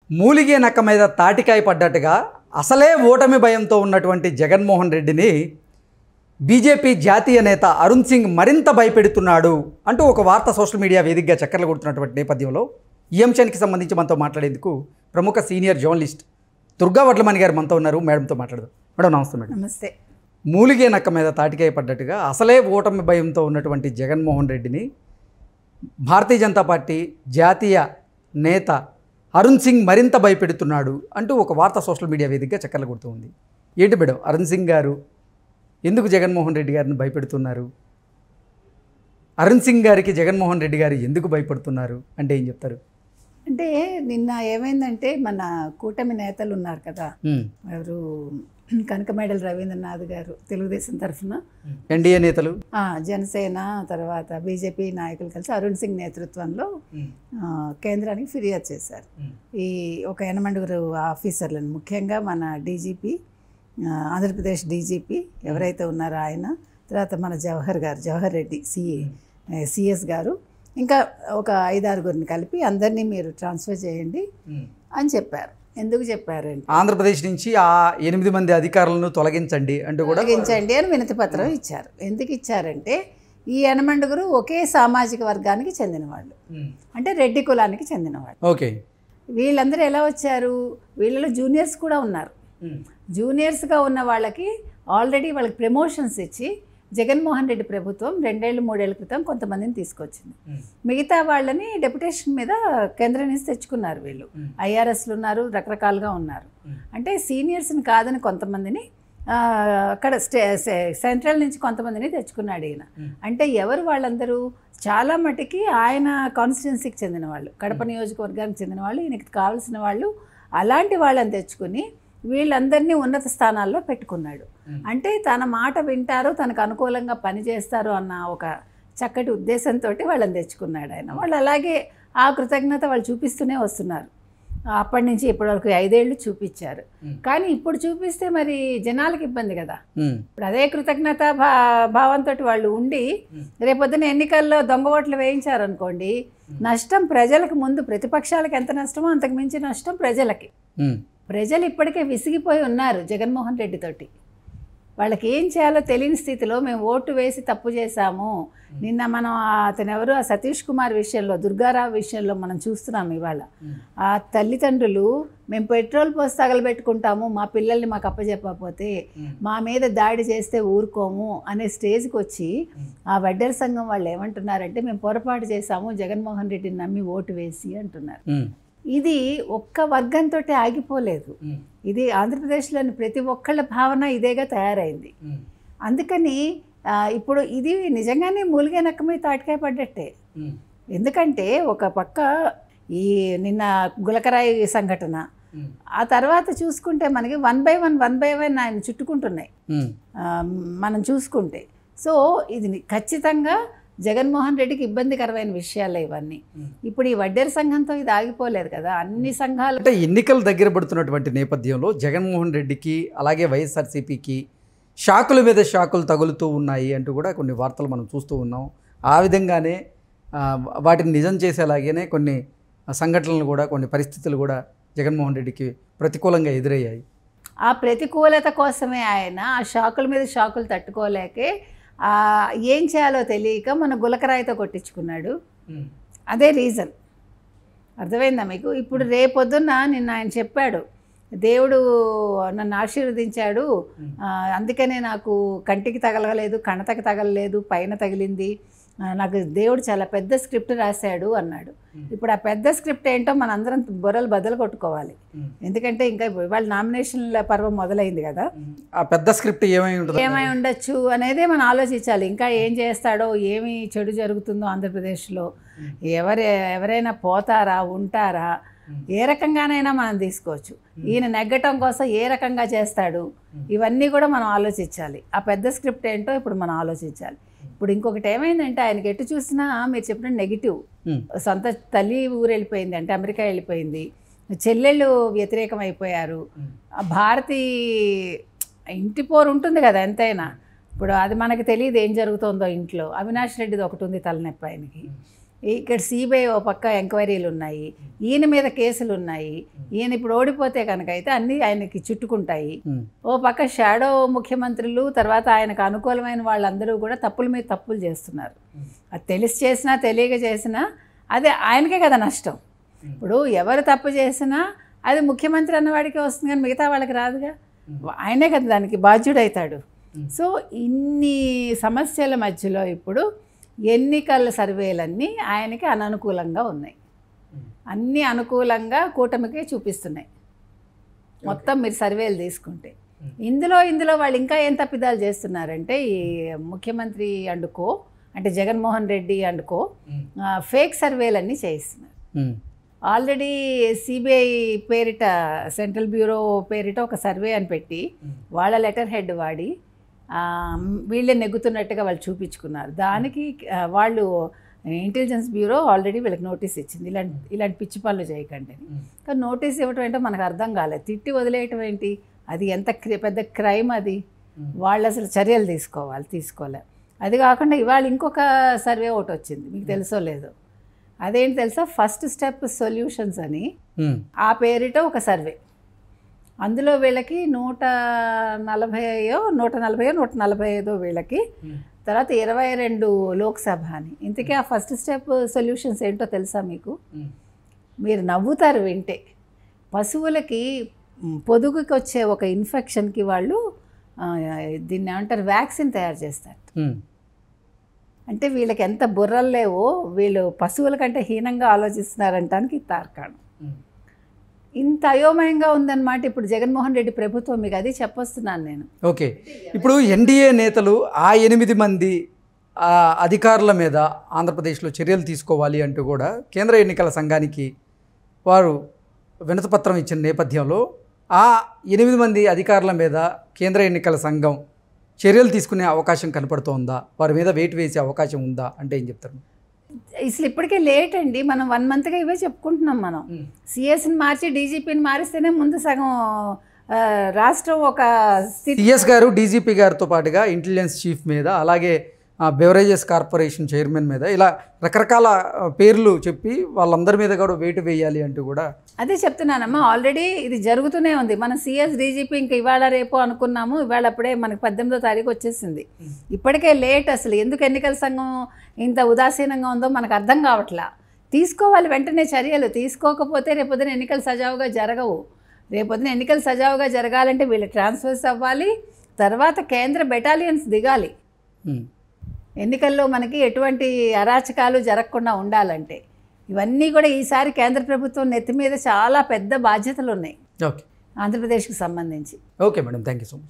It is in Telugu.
మూలిగే నక్క మీద తాటికాయ పడ్డట్టుగా అసలే ఓటమి భయంతో ఉన్నటువంటి జగన్మోహన్ రెడ్డిని బీజేపీ జాతీయ నేత అరుణ్ సింగ్ మరింత భయపెడుతున్నాడు అంటూ ఒక వార్త సోషల్ మీడియా వేదికగా చక్కర్లు కొడుతున్నటువంటి నేపథ్యంలో ఈ అంశానికి సంబంధించి మనతో మాట్లాడేందుకు ప్రముఖ సీనియర్ జర్నలిస్ట్ దుర్గా వడ్లమణి గారు మనతో ఉన్నారు. మేడంతో మాట్లాడదాం. మేడం నమస్తే. మేడం నమస్తే. మూలిగే నక్క మీద తాటికాయ పడ్డట్టుగా అసలే ఓటమి భయంతో ఉన్నటువంటి జగన్మోహన్ రెడ్డిని భారతీయ జనతా పార్టీ జాతీయ నేత అరుణ్ సింగ్ మరింత భయపెడుతున్నాడు అంటూ ఒక వార్త సోషల్ మీడియా వేదికగా చక్కర్లు కొడుతూ ఉంది. ఏంటి మేడం, అరుణ్ సింగ్ గారు ఎందుకు జగన్మోహన్ రెడ్డి గారిని భయపెడుతున్నారు? అరుణ్ సింగ్ గారికి జగన్మోహన్ రెడ్డి గారు ఎందుకు భయపడుతున్నారు అంటే ఏం చెప్తారు? అంటే నిన్న ఏమైందంటే మన కూటమి నేతలు ఉన్నారు కదా, ఎవరు కనకమేడల రవీంద్రనాథ్ గారు తెలుగుదేశం తరఫున, ఎన్డీఏ నేతలు, జనసేన, తర్వాత బీజేపీ నాయకులు కలిసి అరుణ్ సింగ్ నేతృత్వంలో కేంద్రానికి ఫిర్యాదు చేశారు. ఈ ఒక 8 ఆఫీసర్లను, ముఖ్యంగా మన డీజీపీ, ఆంధ్రప్రదేశ్ డీజీపీ ఎవరైతే ఉన్నారో ఆయన, తర్వాత మన జవహర్ రెడ్డి సిఎస్ గారు, ఇంకా ఒక 5-6 కలిపి అందరినీ మీరు ట్రాన్స్ఫర్ చేయండి అని చెప్పారు. ఎందుకు చెప్పారంటే ఆంధ్రప్రదేశ్ నుంచి ఆ 8 మంది అధికారులను తొలగించండి అంటూ కూడా తొలగించండి అని వినతి పత్రం ఇచ్చారు. ఎందుకు ఇచ్చారంటే ఈ 8 ఒకే సామాజిక వర్గానికి చెందిన వాళ్ళు, అంటే రెడ్డి కులానికి చెందిన వాళ్ళు. ఓకే, వీళ్ళందరూ ఎలా వచ్చారు? వీళ్ళలో జూనియర్స్ కూడా ఉన్నారు. జూనియర్స్గా ఉన్న వాళ్ళకి ఆల్రెడీ వాళ్ళకి ప్రమోషన్స్ ఇచ్చి జగన్మోహన్ రెడ్డి ప్రభుత్వం 2-3 ఏళ్ల క్రితం కొంతమందిని తీసుకొచ్చింది. మిగతా వాళ్ళని డెప్యుటేషన్ మీద కేంద్రం నుంచి తెచ్చుకున్నారు. వీళ్ళు ఐఆర్ఎస్లు ఉన్నారు, రకరకాలుగా ఉన్నారు. అంటే సీనియర్స్ని కాదని కొంతమందిని అక్కడ సెంట్రల్ నుంచి కొంతమందిని తెచ్చుకున్నాడు ఈయన. అంటే ఎవరు వాళ్ళందరూ? చాలా మటుకి ఆయన కాన్స్టిట్యున్సీకి చెందిన వాళ్ళు, కడప నియోజకవర్గానికి చెందిన వాళ్ళు, ఈయనకి కావాల్సిన వాళ్ళు. అలాంటి వాళ్ళని తెచ్చుకుని వీళ్ళందరినీ ఉన్నత స్థానాల్లో పెట్టుకున్నాడు. అంటే తన మాట వింటారు, తనకు అనుకూలంగా పనిచేస్తారు అన్న ఒక చక్కటి ఉద్దేశంతో వాళ్ళని తెచ్చుకున్నాడు ఆయన. వాళ్ళు అలాగే ఆ కృతజ్ఞత వాళ్ళు చూపిస్తూనే వస్తున్నారు. అప్పటి నుంచి ఇప్పటివరకు 5 ఏళ్ళు చూపించారు. కానీ ఇప్పుడు చూపిస్తే మరి జనాలకు ఇబ్బంది కదా. ఇప్పుడు అదే కృతజ్ఞత భావంతో వాళ్ళు ఉండి రేపొద్దున ఎన్నికల్లో దొంగ ఓట్లు వేయించారనుకోండి, నష్టం ప్రజలకు. ముందు ప్రతిపక్షాలకు ఎంత నష్టమో అంతకు మించి నష్టం ప్రజలకి. ప్రజలు ఇప్పటికే విసిగిపోయి ఉన్నారు జగన్మోహన్ రెడ్డితోటి. వాళ్ళకి ఏం చేయాలో తెలియని స్థితిలో మేము ఓటు వేసి తప్పు చేశాము. నిన్న మనం అతను ఎవరు, ఆ సతీష్ కుమార్ విషయంలో, దుర్గారావు విషయంలో మనం చూస్తున్నాం. ఇవాళ ఆ తల్లిదండ్రులు మేము పెట్రోల్ పోసి తగలబెట్టుకుంటాము, మా పిల్లల్ని మాకు అప్పచెప్పకపోతే, మా మీద దాడి చేస్తే ఊరుకోము అనే స్టేజ్కి వచ్చి ఆ వడ్డెర సంఘం వాళ్ళు ఏమంటున్నారంటే మేము పొరపాటు చేశాము, జగన్మోహన్ రెడ్డిని నమ్మి ఓటు వేసి అంటున్నారు. ఇది ఒక్క వర్గంతో ఆగిపోలేదు. ఇది ఆంధ్రప్రదేశ్లోని ప్రతి ఒక్కళ్ళ భావన ఇదేగా తయారైంది. అందుకని ఇప్పుడు ఇది నిజంగానే మూలిగే నక్క మీద తాటికాయ పడ్డట్టే. ఎందుకంటే ఒక పక్క ఈ నిన్న గులకరాయి సంఘటన, ఆ తర్వాత చూసుకుంటే మనకి 1 by 1 ఆయన చుట్టుకుంటున్నాయి మనం చూసుకుంటే. సో ఇది ఖచ్చితంగా జగన్మోహన్ రెడ్డికి ఇబ్బందికరమైన విషయాలే ఇవన్నీ. ఇప్పుడు ఈ వడ్డెర సంఘంతో ఇది ఆగిపోలేదు కదా, అన్ని సంఘాలు. అంటే ఎన్నికలు దగ్గర పడుతున్నటువంటి నేపథ్యంలో జగన్మోహన్ రెడ్డికి అలాగే వైఎస్ఆర్సీపీకి షాకుల మీద షాకులు తగులుతూ ఉన్నాయి అంటూ కూడా కొన్ని వార్తలు మనం చూస్తూ ఉన్నాం. ఆ విధంగానే వాటిని నిజం చేసేలాగానే కొన్ని సంఘటనలు కూడా, కొన్ని పరిస్థితులు కూడా జగన్మోహన్ రెడ్డికి ప్రతికూలంగా ఎదురయ్యాయి. ఆ ప్రతికూలత కోసమే ఆయన ఆ షాకుల మీద షాకులు తట్టుకోలేకే ఏం చేయాలో తెలియక మన గులకరాయితో కొట్టించుకున్నాడు. అదే రీజన్. అర్థమైందా మీకు? ఇప్పుడు రేపొద్దున్న నిన్న ఆయన చెప్పాడు, దేవుడు నన్ను ఆశీర్వదించాడు, అందుకనే నాకు కంటికి తగలలేదు, కణతకి తగలలేదు, పైన తగిలింది, నాకు దేవుడు చాలా పెద్ద స్క్రిప్ట్ రాశాడు అన్నాడు. ఇప్పుడు ఆ పెద్ద స్క్రిప్ట్ ఏంటో మనందరం బొర్రలు బద్దలు కొట్టుకోవాలి. ఎందుకంటే ఇంకా ఇవాళ నామినేషన్ల పర్వం మొదలైంది కదా. ఆ పెద్ద స్క్రిప్ట్ ఏమై ఉండొచ్చు అనేదే మనం ఆలోచించాలి. ఇంకా ఏం చేస్తాడో, ఏమి చెడు జరుగుతుందో ఆంధ్రప్రదేశ్లో, ఎవరైనా పోతారా, ఉంటారా, ఏ రకంగానైనా మనం తీసుకోవచ్చు. ఈయన నెగ్గటం కోసం ఏ రకంగా చేస్తాడు, ఇవన్నీ కూడా మనం ఆలోచించాలి. ఆ పెద్ద స్క్రిప్ట్ ఏంటో ఇప్పుడు మనం ఆలోచించాలి. ఇప్పుడు ఇంకొకటి ఏమైందంటే ఆయనకి ఎటు చూసినా మీరు చెప్పిన నెగిటివ్. సొంత తల్లి ఊరు వెళ్ళిపోయింది, అంటే అమెరికా వెళ్ళిపోయింది, చెల్లెళ్ళు వ్యతిరేకం అయిపోయారు, భారతి ఇంటి పోరు ఉంటుంది కదా ఎంతైనా. ఇప్పుడు అది మనకి తెలియదు ఏం జరుగుతుందో ఇంట్లో. అవినాష్ రెడ్డిది ఒకటి ఉంది తలనొప్పి ఆయనకి. ఇక్కడ సిబిఐ ఓ పక్క ఎంక్వైరీలు ఉన్నాయి, ఈయన మీద కేసులు ఉన్నాయి. ఈయన ఇప్పుడు ఓడిపోతే కనుక అయితే అన్నీ ఆయనకి చుట్టుకుంటాయి. ఓ పక్క షాడో ముఖ్యమంత్రులు, తర్వాత ఆయనకు అనుకూలమైన వాళ్ళందరూ కూడా తప్పుల మీద తప్పులు చేస్తున్నారు. అది తెలిసి చేసినా తెలియక చేసినా అదే ఆయనకే కదా నష్టం. ఇప్పుడు ఎవరు తప్పు చేసినా అది ముఖ్యమంత్రి అన్నవాడికి వస్తుంది, కానీ మిగతా వాళ్ళకి రాదుగా. ఆయనే కదా దానికి బాధ్యుడవుతాడు. సో ఇన్ని సమస్యల మధ్యలో ఇప్పుడు ఎన్నికల సర్వేలన్నీ ఆయనకి అననుకూలంగా ఉన్నాయి. అన్నీ అనుకూలంగా కూటమికే చూపిస్తున్నాయి మొత్తం మీరు సర్వేలు తీసుకుంటే. ఇందులో వాళ్ళు ఇంకా ఏం తప్పిదాలు చేస్తున్నారంటే, ఈ ముఖ్యమంత్రి అండుకో అంటే జగన్మోహన్ రెడ్డి అండుకో ఫేక్ సర్వేలన్నీ చేయిస్తున్నారు. ఆల్రెడీ సిబిఐ పేరిట, సెంట్రల్ బ్యూరో పేరిట ఒక సర్వే అని పెట్టి వాళ్ళ లెటర్ హెడ్ వాడి వీళ్ళే నెగ్గుతున్నట్టుగా వాళ్ళు చూపించుకున్నారు. దానికి వాళ్ళు ఇంటెలిజెన్స్ బ్యూరో ఆల్రెడీ వీళ్ళకి నోటీస్ ఇచ్చింది, ఇలాంటి పిచ్చి పనులు చేయకండి అని. కానీ నోటీస్ ఇవ్వటం ఏంటో మనకు అర్థం కాలేదు. తిట్టి వదిలేయటం ఏంటి? అది ఎంత పెద్ద క్రైమ్ అది. వాళ్ళు అసలు చర్యలు తీసుకోలే. అది కాకుండా ఇవాళ ఇంకొక సర్వే ఒకటి వచ్చింది, మీకు తెలుసో లేదో. అదేంటి తెలుసా? ఫస్ట్ స్టెప్ సొల్యూషన్స్ అని ఆ పేరిట ఒక సర్వే. అందులో వీళ్ళకి 145 వీళ్ళకి, తర్వాత 22 లోక్సభ అని. ఇంతకీ ఆ ఫస్ట్ స్టెప్ సొల్యూషన్స్ ఏంటో తెలుసా మీకు? మీరు నవ్వుతారు వింటే. పశువులకి పొదుగుకి వచ్చే ఒక ఇన్ఫెక్షన్కి వాళ్ళు దీన్ని ఏమంటారు, వ్యాక్సిన్ తయారు చేస్తారు. అంటే వీళ్ళకి ఎంత బుర్రలు లేవో, వీళ్ళు పశువుల కంటే హీనంగా ఆలోచిస్తున్నారంటానికి తార్కాణం. ఇంత అయోమయంగా ఉందన్నమాట ఇప్పుడు జగన్మోహన్ రెడ్డి ప్రభుత్వం. మీకు అది చెప్పొస్తున్నాను నేను. ఓకే, ఇప్పుడు ఎన్డీఏ నేతలు ఆ 8 మంది అధికారుల మీద ఆంధ్రప్రదేశ్లో చర్యలు తీసుకోవాలి అంటూ కూడా కేంద్ర ఎన్నికల సంఘానికి వారు వినతిపత్రం ఇచ్చిన నేపథ్యంలో ఆ 8 మంది అధికారుల మీద కేంద్ర ఎన్నికల సంఘం చర్యలు తీసుకునే అవకాశం కనపడుతోందా? వారి మీద వెయిట్ వేసే అవకాశం ఉందా అంటే ఏం చెప్తారు? అసలు ఇప్పటికే లేట్ అండి. మనం 1 మంత్గా ఇవే చెప్పుకుంటున్నాం. మనం సిఎస్ని మార్చి డీజీపీని మారిస్తేనే ముందు సగం రాష్ట్రం ఒక సిఎస్ గారు డీజీపీ గారితో పాటుగా ఇంటెలిజెన్స్ చీఫ్ మీద, అలాగే బెవరేజెస్ కార్పొరేషన్ చైర్మన్ మీద ఇలా రకరకాల పేర్లు చెప్పి వాళ్ళందరి మీద కూడా వెయిట్ వేయాలి అంటూ కూడా అదే చెప్తున్నానమ్మా. ఆల్రెడీ ఇది జరుగుతూనే ఉంది. మనం సిఎస్ డీజీపీ ఇంకా ఇవాళ రేపు అనుకున్నాము, ఇవాళ అప్పుడే మనకి 18వ తారీఖు వచ్చేసింది. ఇప్పటికే లేట్. అసలు ఎందుకు ఎన్నికల సంఘం ఇంత ఉదాసీనంగా ఉందో మనకు అర్థం కావట్లా. తీసుకోవాలి వెంటనే చర్యలు. తీసుకోకపోతే రేపొద్దున ఎన్నికలు సజావుగా జరగవు. రేపొద్దున ఎన్నికలు సజావుగా జరగాలంటే వీళ్ళు ట్రాన్స్ఫర్స్ అవ్వాలి, తర్వాత కేంద్ర బెటాలియన్స్ దిగాలి. ఎన్నికల్లో మనకి ఎటువంటి అరాచకాలు జరగకుండా ఉండాలంటే ఇవన్నీ కూడా ఈసారి కేంద్ర ప్రభుత్వం నెత్తి మీద చాలా పెద్ద బాధ్యతలు ఉన్నాయి ఓకే ఆంధ్రప్రదేశ్కి సంబంధించి. Okay madam, thank you so much.